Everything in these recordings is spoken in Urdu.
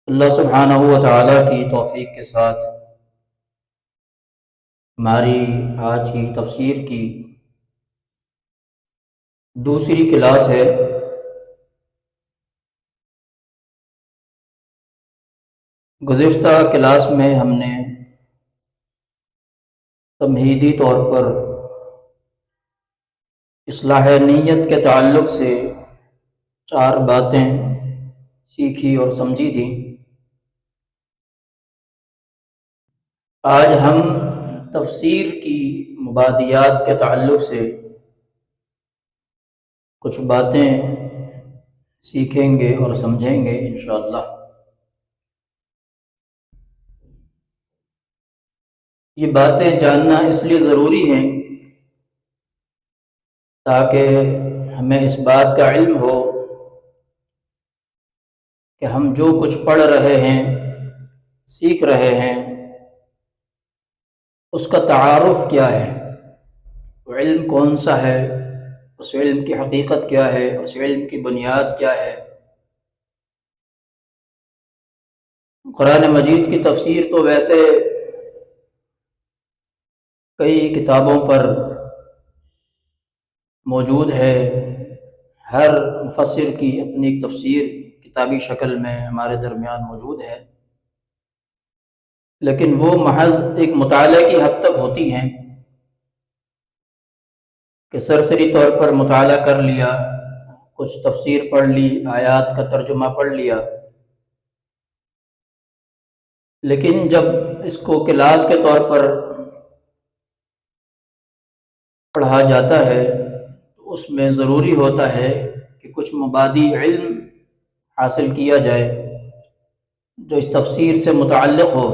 اللہ سبحانہ و تعالیٰ کی توفیق کے ساتھ ہماری آج کی تفسیر کی دوسری کلاس ہے۔ گزشتہ کلاس میں ہم نے تمہیدی طور پر اصلاح نیت کے تعلق سے 4 باتیں سیکھی اور سمجھی تھیں۔ آج ہم تفسیر کی مبادیات کے تعلق سے کچھ باتیں سیکھیں گے اور سمجھیں گے انشاءاللہ۔ یہ باتیں جاننا اس لیے ضروری ہیں تاکہ ہمیں اس بات کا علم ہو کہ ہم جو کچھ پڑھ رہے ہیں، سیکھ رہے ہیں، اس کا تعارف کیا ہے، وہ علم کون سا ہے، اس علم کی حقیقت کیا ہے، اس علم کی بنیاد کیا ہے۔ قرآن مجید کی تفسیر تو ویسے کئی کتابوں پر موجود ہے، ہر مفسر کی اپنی ایک تفسیر کتابی شکل میں ہمارے درمیان موجود ہے، لیکن وہ محض ایک مطالعے کی حد تک ہوتی ہیں کہ سرسری طور پر مطالعہ کر لیا، کچھ تفسیر پڑھ لی، آیات کا ترجمہ پڑھ لیا، لیکن جب اس کو کلاس کے طور پر پڑھا جاتا ہے تو اس میں ضروری ہوتا ہے کہ کچھ مبادی علم حاصل کیا جائے جو اس تفسیر سے متعلق ہو۔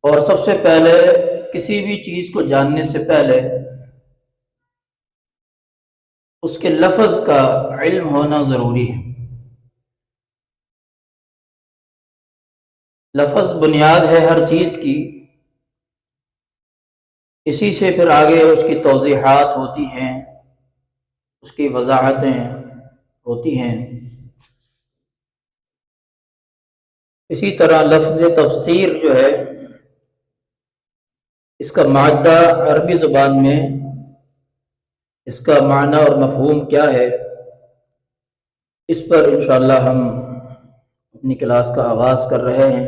اور سب سے پہلے کسی بھی چیز کو جاننے سے پہلے اس کے لفظ کا علم ہونا ضروری ہے۔ لفظ بنیاد ہے ہر چیز کی، اسی سے پھر آگے اس کی توضیحات ہوتی ہیں، اس کی وضاحتیں ہوتی ہیں۔ اسی طرح لفظ تفسیر جو ہے، اس کا مادہ عربی زبان میں اس کا معنی اور مفہوم کیا ہے، اس پر انشاءاللہ ہم اپنی کلاس کا آغاز کر رہے ہیں۔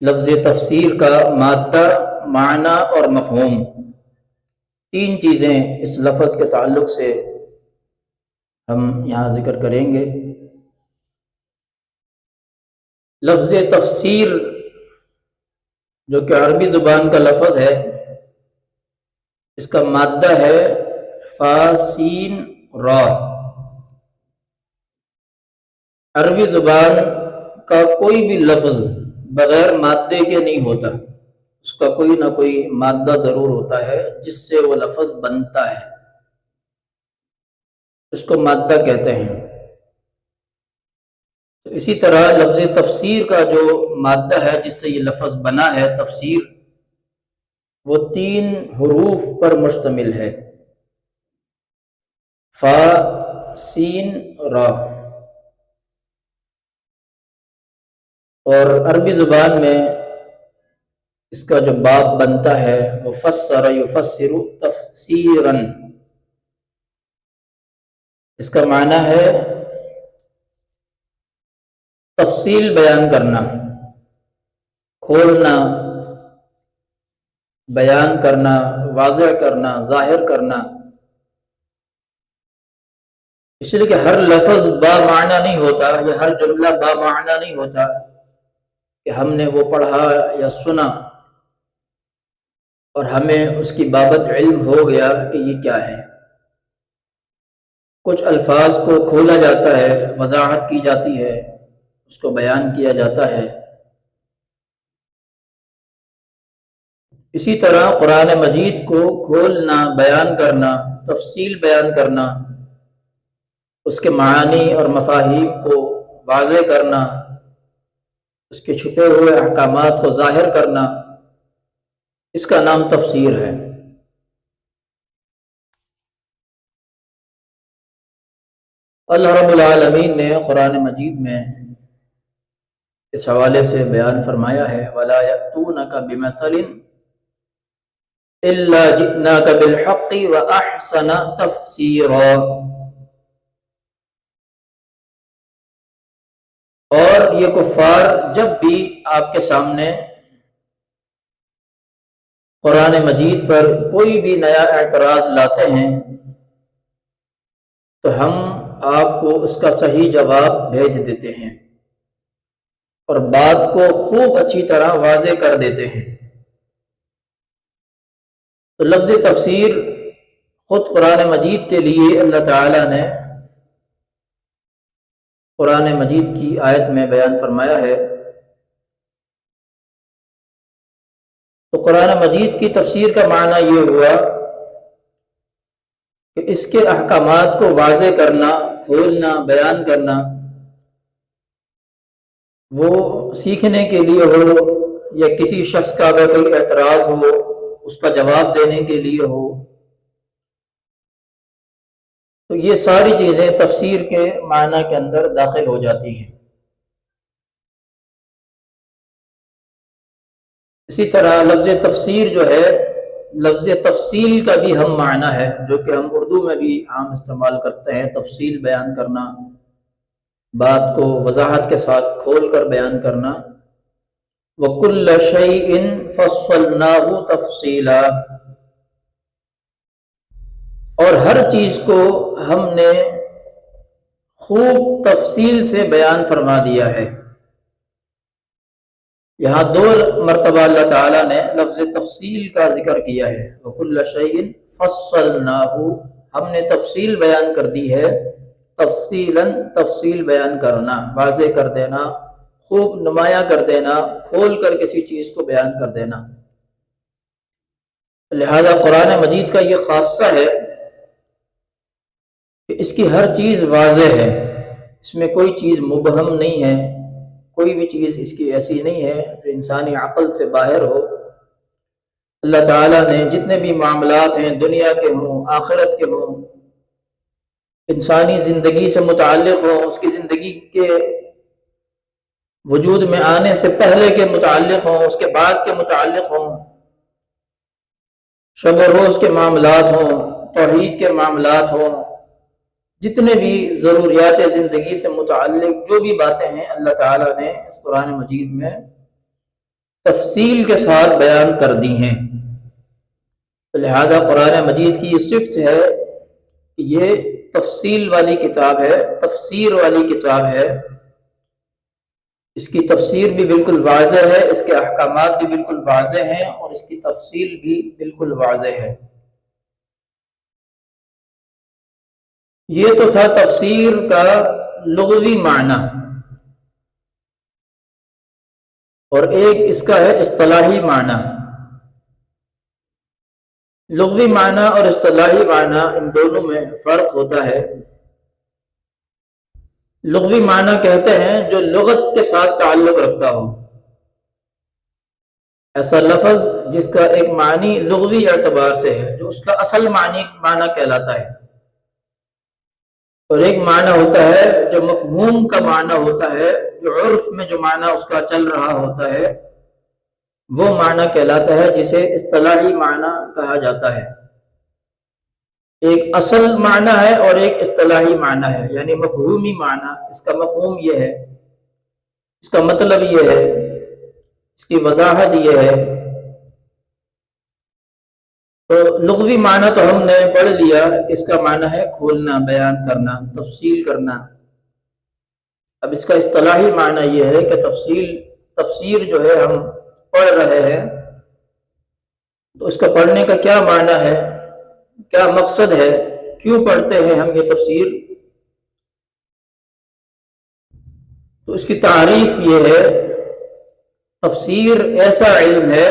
لفظ تفسیر کا مادہ، معنی اور مفہوم، 3 چیزیں اس لفظ کے تعلق سے ہم یہاں ذکر کریں گے۔ لفظ تفسیر جو کہ عربی زبان کا لفظ ہے، اس کا مادہ ہے فا سین را۔ عربی زبان کا کوئی بھی لفظ بغیر مادے کے نہیں ہوتا، اس کا کوئی نہ کوئی مادہ ضرور ہوتا ہے جس سے وہ لفظ بنتا ہے، اس کو مادہ کہتے ہیں۔ تو اسی طرح لفظ تفسیر کا جو مادہ ہے جس سے یہ لفظ بنا ہے تفسیر، وہ 3 حروف پر مشتمل ہے، فا سین را۔ اور عربی زبان میں اس کا جو باب بنتا ہے وہ فسر یفسر تفسیرا، اس کا معنی ہے تفصیل بیان کرنا، کھولنا، بیان کرنا، واضح کرنا، ظاہر کرنا۔ اس لیے کہ ہر لفظ با معنی نہیں ہوتا، یا ہر جملہ با معنی نہیں ہوتا کہ ہم نے وہ پڑھا یا سنا اور ہمیں اس کی بابت علم ہو گیا کہ یہ کیا ہے۔ کچھ الفاظ کو کھولا جاتا ہے، وضاحت کی جاتی ہے، اس کو بیان کیا جاتا ہے۔ اسی طرح قرآن مجید کو کھولنا، بیان کرنا، تفصیل بیان کرنا، اس کے معانی اور مفاہیم کو واضح کرنا، اس کے چھپے ہوئے احکامات کو ظاہر کرنا، اس کا نام تفسیر ہے۔ اللہ رب العالمین نے قرآن مجید میں اس حوالے سے بیان فرمایا ہے وَلَا يَأْتُونَكَ بِمَثَلٍ إِلَّا جِئْنَاكَ بِالْحَقِّ وَأَحْسَنَ تَفْسِيرًا۔ اور یہ کفار جب بھی آپ کے سامنے قرآن مجید پر کوئی بھی نیا اعتراض لاتے ہیں تو ہم آپ کو اس کا صحیح جواب بھیج دیتے ہیں اور بات کو خوب اچھی طرح واضح کر دیتے ہیں۔ تو لفظ تفسیر خود قرآن مجید کے لیے اللہ تعالیٰ نے قرآن مجید کی آیت میں بیان فرمایا ہے۔ تو قرآن مجید کی تفسیر کا معنی یہ ہوا کہ اس کے احکامات کو واضح کرنا، کھولنا، بیان کرنا، وہ سیکھنے کے لیے ہو یا کسی شخص کا اگر کوئی اعتراض ہو اس کا جواب دینے کے لیے ہو، تو یہ ساری چیزیں تفسیر کے معنی کے اندر داخل ہو جاتی ہیں۔ اسی طرح لفظ تفسیر جو ہے، لفظ تفصیل کا بھی ہم معنی ہے جو کہ ہم اردو میں بھی عام استعمال کرتے ہیں، تفصیل بیان کرنا، بات کو وضاحت کے ساتھ کھول کر بیان کرنا۔ وَكُلَّ شَيْءٍ فَصَّلْنَاهُ تَفْصِيلًا، اور ہر چیز کو ہم نے خوب تفصیل سے بیان فرما دیا ہے۔ یہاں 2 مرتبہ اللہ تعالیٰ نے لفظ تفصیل کا ذکر کیا ہے۔ وَكُلَّ شَيْءٍ فَصَّلْنَاهُ، ہم نے تفصیل بیان کر دی ہے۔ تفصیلاً، تفصیل بیان کرنا، واضح کر دینا، خوب نمایاں کر دینا، کھول کر کسی چیز کو بیان کر دینا۔ لہذا قرآن مجید کا یہ خاصہ ہے کہ اس کی ہر چیز واضح ہے، اس میں کوئی چیز مبہم نہیں ہے، کوئی بھی چیز اس کی ایسی نہیں ہے جو انسانی عقل سے باہر ہو۔ اللہ تعالیٰ نے جتنے بھی معاملات ہیں، دنیا کے ہوں، آخرت کے ہوں، انسانی زندگی سے متعلق ہوں، اس کی زندگی کے وجود میں آنے سے پہلے کے متعلق ہوں، اس کے بعد کے متعلق ہوں، شب و روز کے معاملات ہوں، توحید کے معاملات ہوں، جتنے بھی ضروریات زندگی سے متعلق جو بھی باتیں ہیں اللہ تعالیٰ نے اس قرآن مجید میں تفصیل کے ساتھ بیان کر دی ہیں۔ لہذا قرآن مجید کی یہ صفت ہے کہ یہ تفصیل والی کتاب ہے، تفسیر والی کتاب ہے۔ اس کی تفسیر بھی بالکل واضح ہے، اس کے احکامات بھی بالکل واضح ہیں اور اس کی تفصیل بھی بالکل واضح ہے۔ یہ تو تھا تفسیر کا لغوی معنی، اور ایک اس کا ہے اصطلاحی معنی۔ لغوی معنی اور اصطلاحی معنی ان دونوں میں فرق ہوتا ہے۔ لغوی معنی کہتے ہیں جو لغت کے ساتھ تعلق رکھتا ہو، ایسا لفظ جس کا ایک معنی لغوی اعتبار سے ہے، جو اس کا اصل معنی کہلاتا ہے، اور ایک معنی ہوتا ہے جو مفہوم کا معنی ہوتا ہے، جو عرف میں جو معنی اس کا چل رہا ہوتا ہے وہ معنی کہلاتا ہے، جسے اصطلاحی معنی کہا جاتا ہے۔ ایک اصل معنی ہے اور ایک اصطلاحی معنی ہے، یعنی مفہومی معنی، اس کا مفہوم یہ ہے، اس کا مطلب یہ ہے، اس کی وضاحت یہ ہے۔ تو لغوی معنی تو ہم نے پڑھ لیا، اس کا معنی ہے کھولنا، بیان کرنا، تفصیل کرنا۔ اب اس کا اصطلاحی معنی یہ ہے کہ تفسیر جو ہے ہم پڑھ رہے ہیں تو اس کا پڑھنے کا کیا معنی ہے، کیا مقصد ہے، کیوں پڑھتے ہیں ہم یہ تفسیر؟ تو اس کی تعریف یہ ہے، تفسیر ایسا علم ہے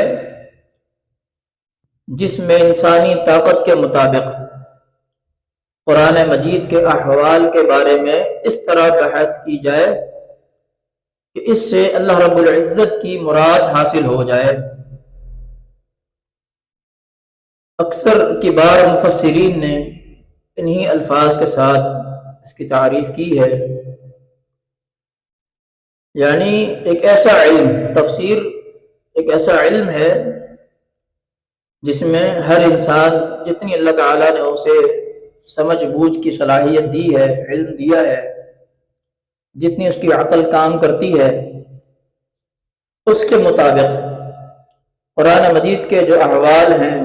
جس میں انسانی طاقت کے مطابق قرآن مجید کے احوال کے بارے میں اس طرح بحث کی جائے کہ اس سے اللہ رب العزت کی مراد حاصل ہو جائے۔ اکثر کبار مفسرین نے انہی الفاظ کے ساتھ اس کی تعریف کی ہے، یعنی ایک ایسا علم، تفسیر ایک ایسا علم ہے جس میں ہر انسان جتنی اللہ تعالیٰ نے اسے سمجھ بوجھ کی صلاحیت دی ہے، علم دیا ہے، جتنی اس کی عقل کام کرتی ہے، اس کے مطابق قرآن مجید کے جو احوال ہیں،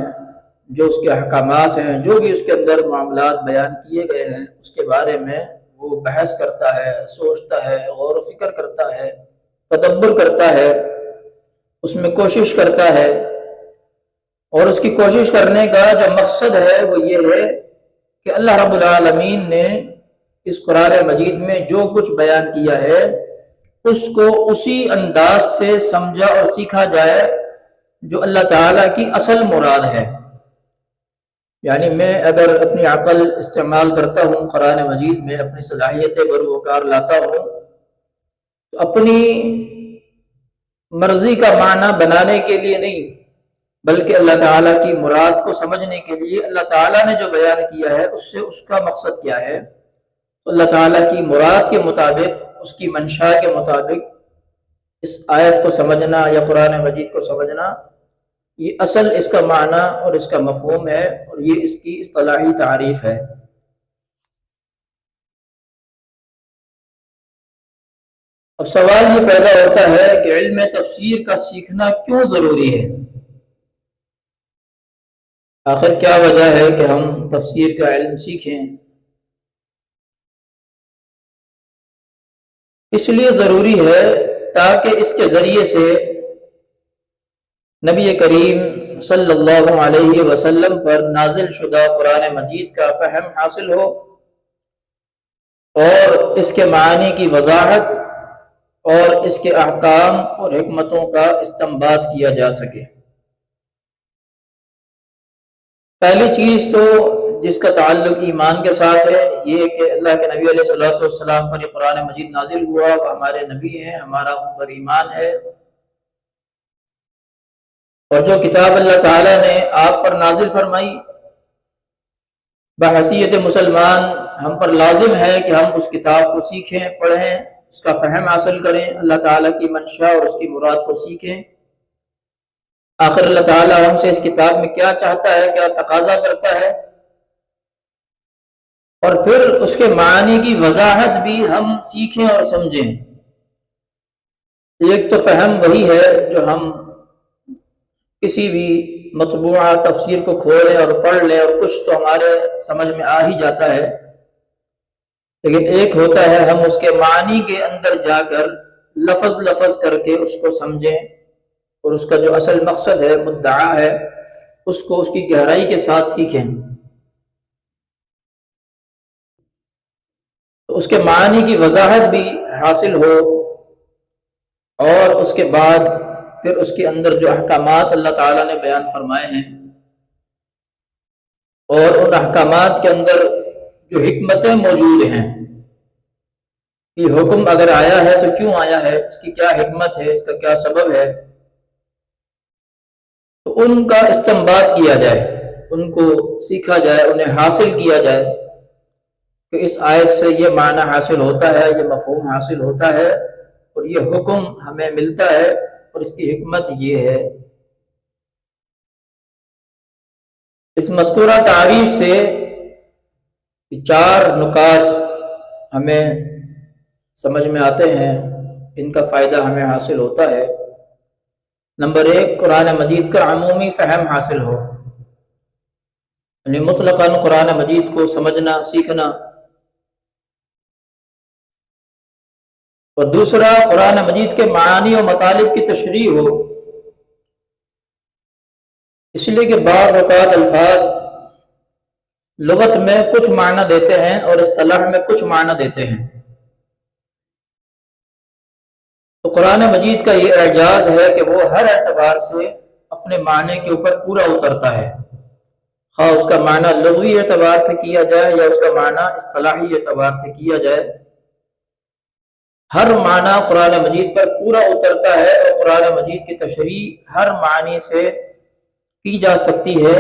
جو اس کے احکامات ہیں، جو بھی اس کے اندر معاملات بیان کیے گئے ہیں، اس کے بارے میں وہ بحث کرتا ہے، سوچتا ہے، غور و فکر کرتا ہے، تدبر کرتا ہے، اس میں کوشش کرتا ہے، اور اس کی کوشش کرنے کا جو مقصد ہے وہ یہ ہے کہ اللہ رب العالمین نے اس قرآن مجید میں جو کچھ بیان کیا ہے اس کو اسی انداز سے سمجھا اور سیکھا جائے جو اللہ تعالیٰ کی اصل مراد ہے۔ یعنی میں اگر اپنی عقل استعمال کرتا ہوں قرآن مجید میں، اپنی صلاحیتیں بروکار لاتا ہوں، تو اپنی مرضی کا معنی بنانے کے لیے نہیں، بلکہ اللہ تعالیٰ کی مراد کو سمجھنے کے لیے اللہ تعالیٰ نے جو بیان کیا ہے اس سے اس کا مقصد کیا ہے، تو اللہ تعالیٰ کی مراد کے مطابق، اس کی منشا کے مطابق اس آیت کو سمجھنا یا قرآن مجید کو سمجھنا، یہ اصل اس کا معنی اور اس کا مفہوم ہے، اور یہ اس کی اصطلاحی تعریف ہے۔ اب سوال یہ پیدا ہوتا ہے کہ علم تفسیر کا سیکھنا کیوں ضروری ہے؟ آخر کیا وجہ ہے کہ ہم تفسیر کا علم سیکھیں؟ اس لیے ضروری ہے تاکہ اس کے ذریعے سے نبی کریم صلی اللہ علیہ وسلم پر نازل شدہ قرآن مجید کا فہم حاصل ہو، اور اس کے معانی کی وضاحت اور اس کے احکام اور حکمتوں کا استنباط کیا جا سکے۔ پہلی چیز تو جس کا تعلق ایمان کے ساتھ ہے، یہ کہ اللہ کے نبی علیہ الصلوۃ والسلام پر یہ قرآن مجید نازل ہوا، وہ ہمارے نبی ہیں، ہمارا ان پر ایمان ہے، اور جو کتاب اللہ تعالیٰ نے آپ پر نازل فرمائی بحیثیت مسلمان ہم پر لازم ہے کہ ہم اس کتاب کو سیکھیں، پڑھیں، اس کا فہم حاصل کریں، اللہ تعالیٰ کی منشا اور اس کی مراد کو سیکھیں۔ آخر اللہ تعالیٰ ہم سے اس کتاب میں کیا چاہتا ہے، کیا تقاضا کرتا ہے، اور پھر اس کے معانی کی وضاحت بھی ہم سیکھیں اور سمجھیں۔ ایک تو فہم وہی ہے جو ہم کسی بھی مطبوعہ تفسیر کو کھولیں اور پڑھ لیں اور کچھ تو ہمارے سمجھ میں آ ہی جاتا ہے، لیکن ایک ہوتا ہے ہم اس کے معنی کے اندر جا کر لفظ لفظ کر کے اس کو سمجھیں، اور اس کا جو اصل مقصد ہے، مدعا ہے، اس کو اس کی گہرائی کے ساتھ سیکھیں، تو اس کے معنی کی وضاحت بھی حاصل ہو، اور اس کے بعد پھر اس کے اندر جو احکامات اللہ تعالیٰ نے بیان فرمائے ہیں، اور ان احکامات کے اندر جو حکمتیں موجود ہیں، یہ حکم اگر آیا ہے تو کیوں آیا ہے، اس کی کیا حکمت ہے، اس کا کیا سبب ہے، تو ان کا استنباط کیا جائے، ان کو سیکھا جائے، انہیں حاصل کیا جائے کہ اس آیت سے یہ معنی حاصل ہوتا ہے، یہ مفہوم حاصل ہوتا ہے، اور یہ حکم ہمیں ملتا ہے، اور اس کی حکمت یہ ہے۔ اس مذکورہ تعریف سے چار نکات ہمیں سمجھ میں آتے ہیں، ان کا فائدہ ہمیں حاصل ہوتا ہے۔ نمبر ایک، قرآن مجید کا عمومی فہم حاصل ہو، یعنی مطلقاً قرآن مجید کو سمجھنا، سیکھنا۔ اور دوسرا، قرآن مجید کے معانی و مطالب کی تشریح ہو، اس لیے کہ بعض اوقات الفاظ لغت میں کچھ معنی دیتے ہیں اور اصطلاح میں کچھ معنی دیتے ہیں، تو قرآن مجید کا یہ اعجاز ہے کہ وہ ہر اعتبار سے اپنے معنی کے اوپر پورا اترتا ہے، خواہ اس کا معنی لغوی اعتبار سے کیا جائے یا اس کا معنی اصطلاحی اعتبار سے کیا جائے، ہر معنی قرآن مجید پر پورا اترتا ہے، اور قرآن مجید کی تشریح ہر معنی سے کی جا سکتی ہے،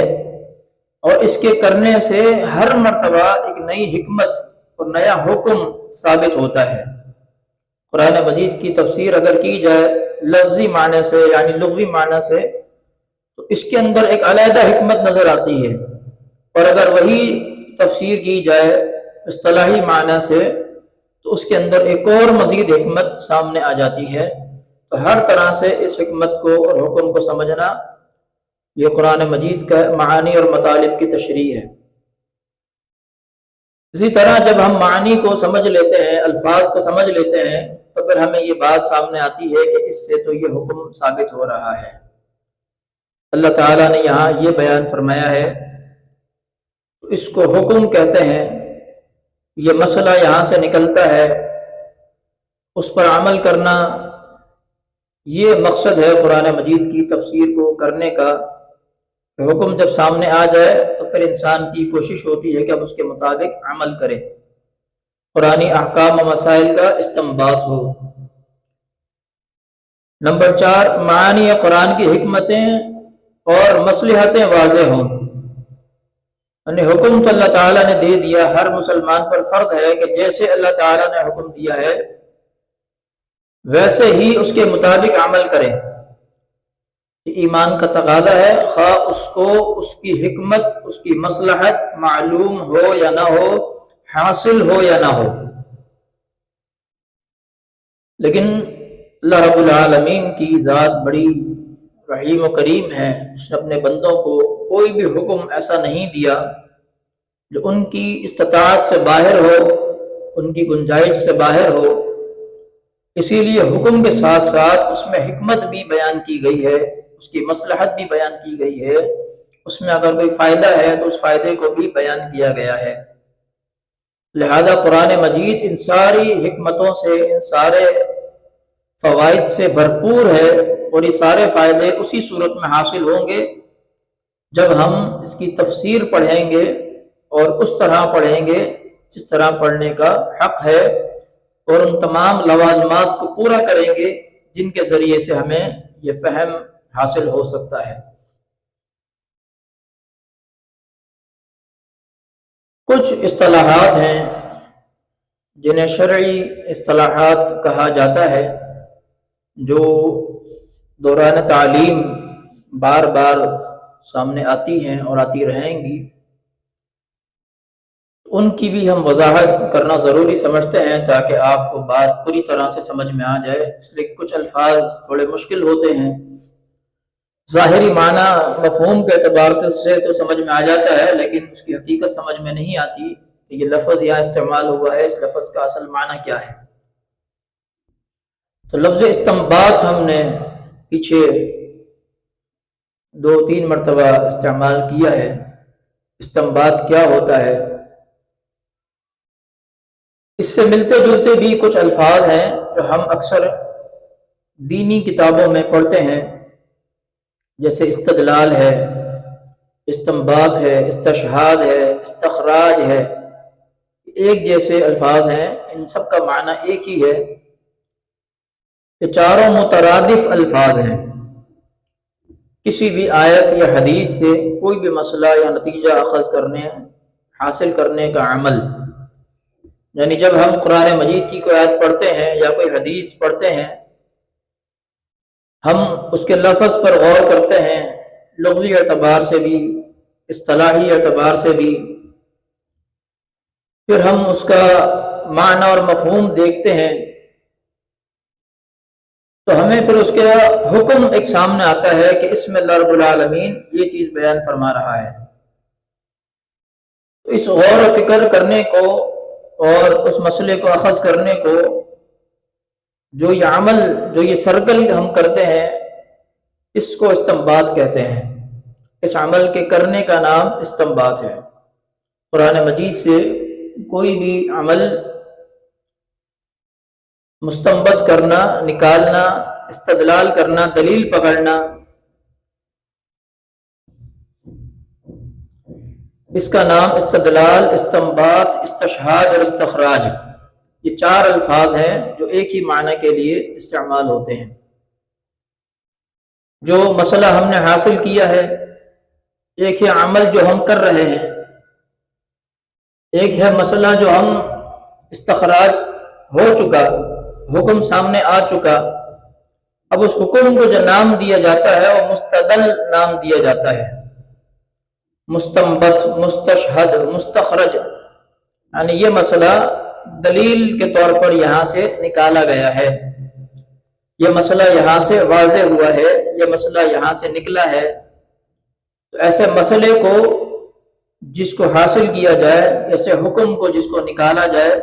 اور اس کے کرنے سے ہر مرتبہ ایک نئی حکمت اور نیا حکم ثابت ہوتا ہے۔ قرآن مجید کی تفسیر اگر کی جائے لفظی معنی سے یعنی لغوی معنی سے تو اس کے اندر ایک علیحدہ حکمت نظر آتی ہے، اور اگر وہی تفسیر کی جائے اصطلاحی معنی سے تو اس کے اندر ایک اور مزید حکمت سامنے آ جاتی ہے۔ تو ہر طرح سے اس حکمت کو اور حکم کو سمجھنا یہ قرآن مجید کا معانی اور مطالب کی تشریح ہے۔ اسی طرح جب ہم معانی کو سمجھ لیتے ہیں، الفاظ کو سمجھ لیتے ہیں، تو پھر ہمیں یہ بات سامنے آتی ہے کہ اس سے تو یہ حکم ثابت ہو رہا ہے۔ اللہ تعالیٰ نے یہاں یہ بیان فرمایا ہے، اس کو حکم کہتے ہیں۔ یہ مسئلہ یہاں سے نکلتا ہے، اس پر عمل کرنا یہ مقصد ہے قرآن مجید کی تفسیر کو کرنے کا۔ حکم جب سامنے آ جائے تو پھر انسان کی کوشش ہوتی ہے کہ اب اس کے مطابق عمل کرے، قرآنی احکام و مسائل کا استنباط ہو۔ نمبر 4، معانی قرآن کی حکمتیں اور مصلحتیں واضح ہوں۔ یعنی حکم تو اللہ تعالیٰ نے دے دیا، ہر مسلمان پر فرض ہے کہ جیسے اللہ تعالیٰ نے حکم دیا ہے ویسے ہی اس کے مطابق عمل کرے۔ ایمان کا تقاضا ہے، خواہ اس کو اس کی حکمت، اس کی مصلحت معلوم ہو یا نہ ہو، حاصل ہو یا نہ ہو۔ لیکن اللہ رب العالمین کی ذات بڑی رحیم و کریم ہے، اس نے اپنے بندوں کو کوئی بھی حکم ایسا نہیں دیا جو ان کی استطاعت سے باہر ہو، ان کی گنجائش سے باہر ہو۔ اسی لیے حکم کے ساتھ ساتھ اس میں حکمت بھی بیان کی گئی ہے، اس کی مصلحت بھی بیان کی گئی ہے، اس میں اگر کوئی فائدہ ہے تو اس فائدے کو بھی بیان کیا گیا ہے۔ لہذا قرآن مجید ان ساری حکمتوں سے، ان سارے فوائد سے بھرپور ہے، اور یہ سارے فائدے اسی صورت میں حاصل ہوں گے جب ہم اس کی تفسیر پڑھیں گے اور اس طرح پڑھیں گے جس طرح پڑھنے کا حق ہے، اور ان تمام لوازمات کو پورا کریں گے جن کے ذریعے سے ہمیں یہ فہم حاصل ہو سکتا ہے۔ کچھ اصطلاحات ہیں جنہیں شرعی اصطلاحات کہا جاتا ہے، جو دوران تعلیم بار بار سامنے آتی ہیں اور آتی رہیں گی، ان کی بھی ہم وضاحت کرنا ضروری سمجھتے ہیں تاکہ آپ کو بات پوری طرح سے سمجھ میں آ جائے۔ اس لیے کہ کچھ الفاظ تھوڑے مشکل ہوتے ہیں، ظاہری معنی مفہوم کے اعتبار سے تو سمجھ میں آ جاتا ہے، لیکن اس کی حقیقت سمجھ میں نہیں آتی کہ یہ لفظ یہاں استعمال ہوا ہے، اس لفظ کا اصل معنی کیا ہے۔ تو لفظ استنباط ہم نے پیچھے 2-3 مرتبہ استعمال کیا ہے۔ استنباط کیا ہوتا ہے؟ اس سے ملتے جلتے بھی کچھ الفاظ ہیں جو ہم اکثر دینی کتابوں میں پڑھتے ہیں، جیسے استدلال ہے، استنباط ہے، استشہاد ہے، استخراج ہے۔ ایک جیسے الفاظ ہیں، ان سب کا معنی ایک ہی ہے۔ یہ چاروں مترادف الفاظ ہیں۔ کسی بھی آیت یا حدیث سے کوئی بھی مسئلہ یا نتیجہ اخذ کرنے، حاصل کرنے کا عمل، یعنی جب ہم قرآن مجید کی کوئی آیت پڑھتے ہیں یا کوئی حدیث پڑھتے ہیں، ہم اس کے لفظ پر غور کرتے ہیں، لغوی اعتبار سے بھی، اصطلاحی اعتبار سے بھی، پھر ہم اس کا معنی اور مفہوم دیکھتے ہیں، تو ہمیں پھر اس کا حکم ایک سامنے آتا ہے کہ اس میں اللہ رب العالمین یہ چیز بیان فرما رہا ہے۔ تو اس غور و فکر کرنے کو اور اس مسئلے کو اخذ کرنے کو، جو یہ عمل، جو یہ سرکل ہم کرتے ہیں، اس کو استنباط کہتے ہیں۔ اس عمل کے کرنے کا نام استنباط ہے۔ قرآن مجید سے کوئی بھی عمل مستنبط کرنا، نکالنا، استدلال کرنا، دلیل پکڑنا، اس کا نام استدلال، استنباط، استشہاد اور استخراج، یہ 4 الفاظ ہیں جو ایک ہی معنی کے لیے استعمال ہوتے ہیں۔ جو مسئلہ ہم نے حاصل کیا ہے، ایک ہے عمل جو ہم کر رہے ہیں، ایک ہے مسئلہ جو ہم استخراج ہو چکا، حکم سامنے آ چکا، اب اس حکم کو جو نام دیا جاتا ہے وہ مستدل نام دیا جاتا ہے، مستنبت، مستشہد، مستخرج، یعنی یہ مسئلہ دلیل کے طور پر یہاں سے نکالا گیا ہے، یہ مسئلہ یہاں سے واضح ہوا ہے، یہ مسئلہ یہاں سے نکلا ہے۔ تو ایسے مسئلے کو جس کو حاصل کیا جائے، ایسے حکم کو جس کو نکالا جائے،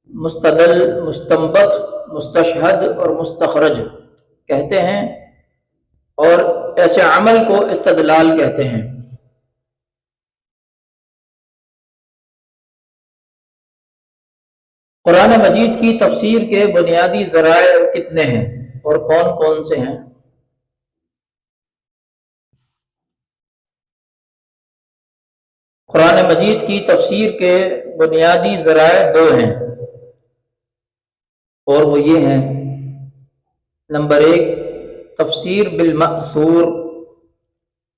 مستدل، مستنبت، مستشہد اور مستخرج کہتے ہیں، اور ایسے عمل کو استدلال کہتے ہیں۔ قرآن مجید کی تفسیر کے بنیادی ذرائع کتنے ہیں اور کون کون سے ہیں؟ قرآن مجید کی تفسیر کے بنیادی ذرائع دو ہیں، اور وہ یہ ہیں: نمبر 1 تفسیر بالمأثور،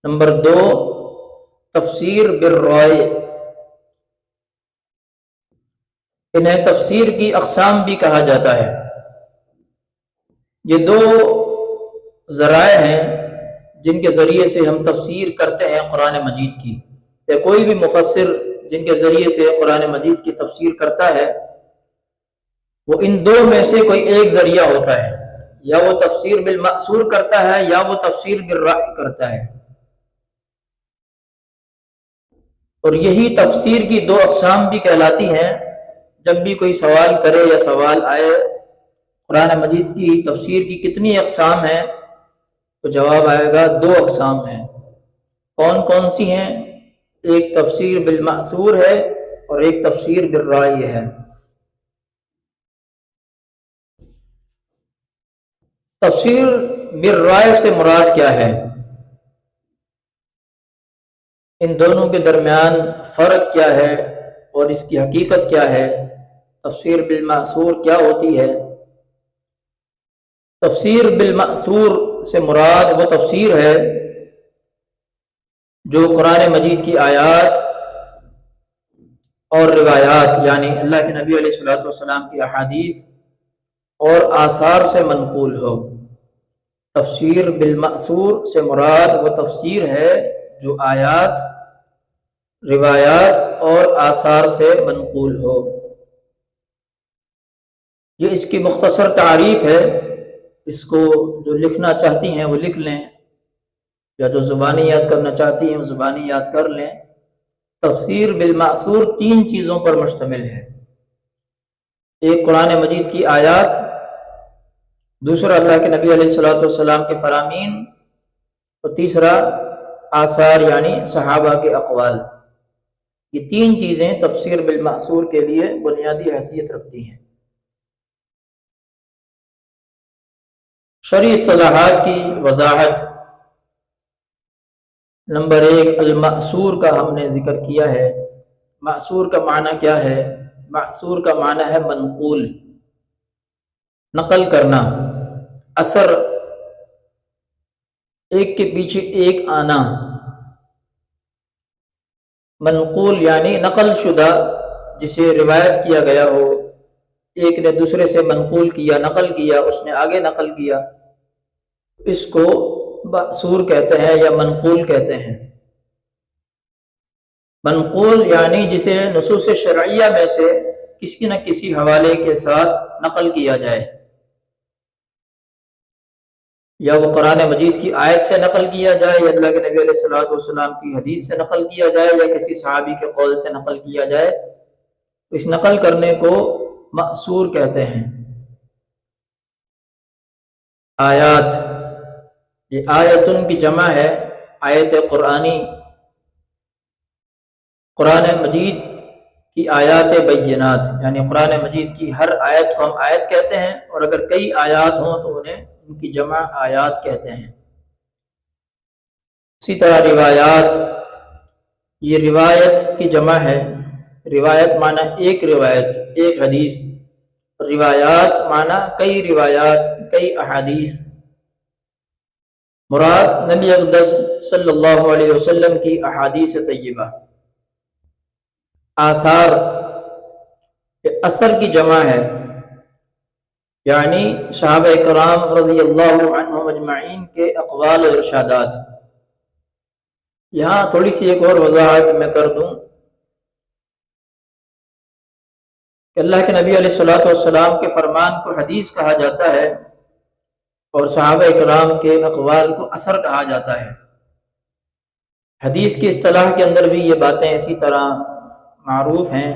نمبر 2 تفسیر بالرائے۔ انہیں تفسیر کی اقسام بھی کہا جاتا ہے۔ یہ دو ذرائع ہیں جن کے ذریعے سے ہم تفسیر کرتے ہیں قرآن مجید کی، یا کوئی بھی مفسر جن کے ذریعے سے قرآن مجید کی تفسیر کرتا ہے، وہ ان دو میں سے کوئی ایک ذریعہ ہوتا ہے، یا وہ تفسیر بالمأثور کرتا ہے یا وہ تفسیر بالرائے کرتا ہے۔ اور یہی تفسیر کی دو اقسام بھی کہلاتی ہیں۔ جب بھی کوئی سوال کرے یا سوال آئے قرآن مجید کی تفسیر کی کتنی اقسام ہیں، تو جواب آئے گا 2 اقسام ہیں۔ کون کون سی ہیں؟ ایک تفسیر بالمأثور ہے اور ایک تفسیر بالرائے ہے۔ تفسیر بالرائے سے مراد کیا ہے؟ ان دونوں کے درمیان فرق کیا ہے اور اس کی حقیقت کیا ہے؟ تفسیر بالمأثور کیا ہوتی ہے؟ تفسیر بالمأثور سے مراد وہ تفسیر ہے جو قرآن مجید کی آیات اور روایات، یعنی اللہ کے نبی علیہ الصلوۃ والسلام کی احادیث اور آثار سے منقول ہو۔ تفسیر بالمأثور سے مراد وہ تفسیر ہے جو آیات، روایات اور آثار سے منقول ہو۔ یہ اس کی مختصر تعریف ہے، اس کو جو لکھنا چاہتی ہیں وہ لکھ لیں، یا جو زبانی یاد کرنا چاہتی ہیں وہ زبانی یاد کر لیں۔ تفسیر بالمأثور 3 چیزوں پر مشتمل ہے: ایک قرآن مجید کی آیات، دوسرا اللہ کے نبی علیہ الصلوۃ والسلام کے فرامین، اور تیسرا آثار یعنی صحابہ کے اقوال۔ یہ 3 چیزیں تفسیر بالمأثور کے لیے بنیادی حیثیت رکھتی ہیں۔ شرعی اصطلاحات کی وضاحت: نمبر 1 المأثور کا ہم نے ذکر کیا ہے۔ مأثور کا معنی کیا ہے؟ مأثور کا معنی ہے منقول، نقل کرنا، اثر، ایک کے پیچھے ایک آنا۔ منقول یعنی نقل شدہ، جسے روایت کیا گیا ہو، ایک نے دوسرے سے منقول کیا، نقل کیا، اس نے آگے نقل کیا، اس کو مأثور کہتے ہیں یا منقول کہتے ہیں۔ منقول یعنی جسے نصوص شرعیہ میں سے کسی نہ کسی حوالے کے ساتھ نقل کیا جائے، یا وہ قرآن مجید کی آیت سے نقل کیا جائے، یا اللہ کے نبی علیہ الصلوۃ والسلام کی حدیث سے نقل کیا جائے، یا کسی صحابی کے قول سے نقل کیا جائے، اس نقل کرنے کو مأثور کہتے ہیں۔ آیات، یہ آیتن کی جمع ہے، آیت قرآنی۔ قرآن مجید کی آیات بینات، یعنی قرآن مجید کی ہر آیت کو ہم آیت کہتے ہیں، اور اگر کئی آیات ہوں تو انہیں ان کی جمع آیات کہتے ہیں۔ اسی طرح روایات، یہ روایت کی جمع ہے۔ روایت معنی ایک روایت، ایک حدیث، روایات معنی کئی روایات، کئی احادیث۔ مراد نبی اقدس صلی اللہ علیہ وسلم کی احادیث طیبہ۔ آثار، یہ اثر کی جمع ہے، یعنی صحابہ کرام رضی اللہ عنہم اجمعین کے اقوال و ارشادات۔ یہاں تھوڑی سی ایک اور وضاحت میں کر دوں کہ اللہ کے نبی علیہ الصلوۃ والسلام کے فرمان کو حدیث کہا جاتا ہے اور صحابہ کرام کے اقوال کو اثر کہا جاتا ہے۔ حدیث کی اصطلاح کے اندر بھی یہ باتیں اسی طرح معروف ہیں،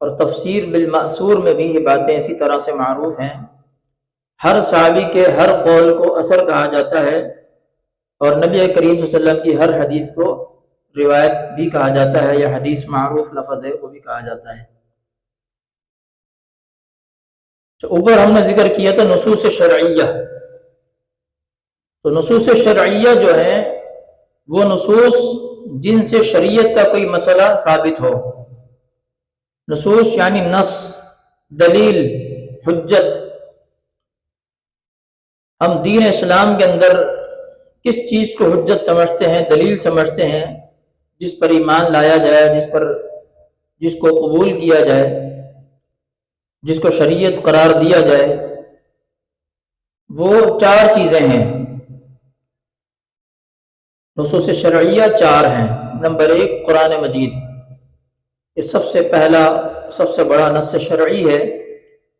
اور تفسیر بالمأثور میں بھی یہ باتیں اسی طرح سے معروف ہیں۔ ہر صحابی کے ہر قول کو اثر کہا جاتا ہے، اور نبی کریم صلی اللہ علیہ وسلم کی ہر حدیث کو روایت بھی کہا جاتا ہے، یا حدیث معروف لفظ ہے وہ بھی کہا جاتا ہے۔ اوپر ہم نے ذکر کیا تھا نصوص شرعیہ، تو نصوص شرعیہ جو ہیں وہ نصوص جن سے شریعت کا کوئی مسئلہ ثابت ہو۔ نصوص یعنی نص، دلیل، حجت۔ ہم دین اسلام کے اندر کس چیز کو حجت سمجھتے ہیں، دلیل سمجھتے ہیں، جس پر ایمان لایا جائے، جس کو قبول کیا جائے، جس کو شریعت قرار دیا جائے، وہ 4 چیزیں ہیں۔ نصوص شرعیہ 4 ہیں۔ نمبر 1 قرآن مجید، یہ سب سے پہلا سب سے بڑا نص شرعی ہے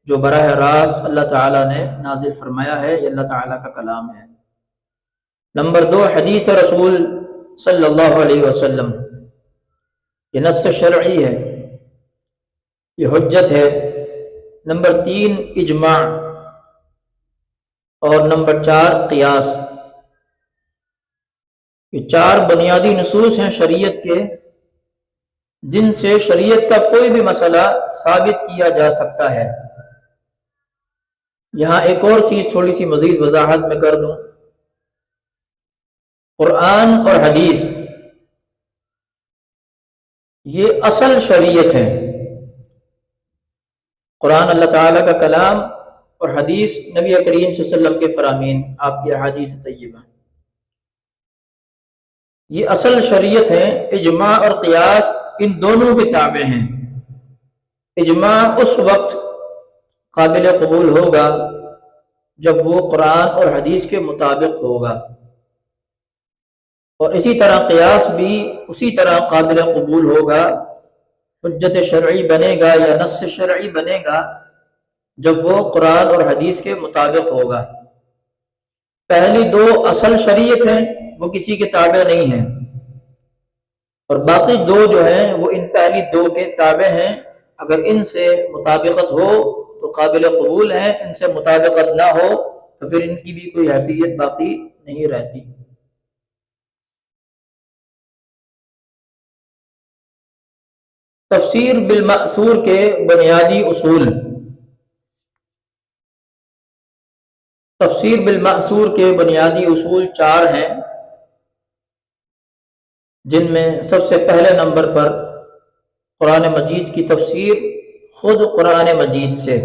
جو براہ راست اللہ تعالیٰ نے نازل فرمایا ہے، یہ اللہ تعالیٰ کا کلام ہے۔ نمبر 2 حدیث رسول صلی اللہ علیہ وسلم، یہ نص شرعی ہے، یہ حجت ہے۔ نمبر 3 اجماع، اور نمبر 4 قیاس۔ یہ 4 بنیادی نصوص ہیں شریعت کے، جن سے شریعت کا کوئی بھی مسئلہ ثابت کیا جا سکتا ہے۔ یہاں ایک اور چیز تھوڑی سی مزید وضاحت میں کر دوں، قرآن اور حدیث یہ اصل شریعت ہے۔ قرآن اللہ تعالیٰ کا کلام اور حدیث نبی کریم صلی اللہ علیہ وسلم کے فرامین، آپ کی احادیث طیبہ، یہ اصل شریعت ہے۔ اجماع اور قیاس ان دونوں کے تابع ہیں۔ اجماع اس وقت قابل قبول ہوگا جب وہ قرآن اور حدیث کے مطابق ہوگا، اور اسی طرح قیاس بھی اسی طرح قابل قبول ہوگا، حجت شرعی بنے گا یا نص شرعی بنے گا جب وہ قرآن اور حدیث کے مطابق ہوگا۔ پہلی 2 اصل شریعت ہیں، وہ کسی کے تابع نہیں ہیں، اور باقی 2 جو ہیں وہ ان پہلی 2 کے تابع ہیں۔ اگر ان سے مطابقت ہو تو قابل قبول ہیں، ان سے مطابقت نہ ہو تو پھر ان کی بھی کوئی حیثیت باقی نہیں رہتی۔ تفسیر بالمأثور کے بنیادی اصول۔ تفسیر بالمأثور کے بنیادی اصول 4 ہیں، جن میں سب سے پہلے نمبر پر قرآن مجید کی تفسیر خود قرآن مجید سے۔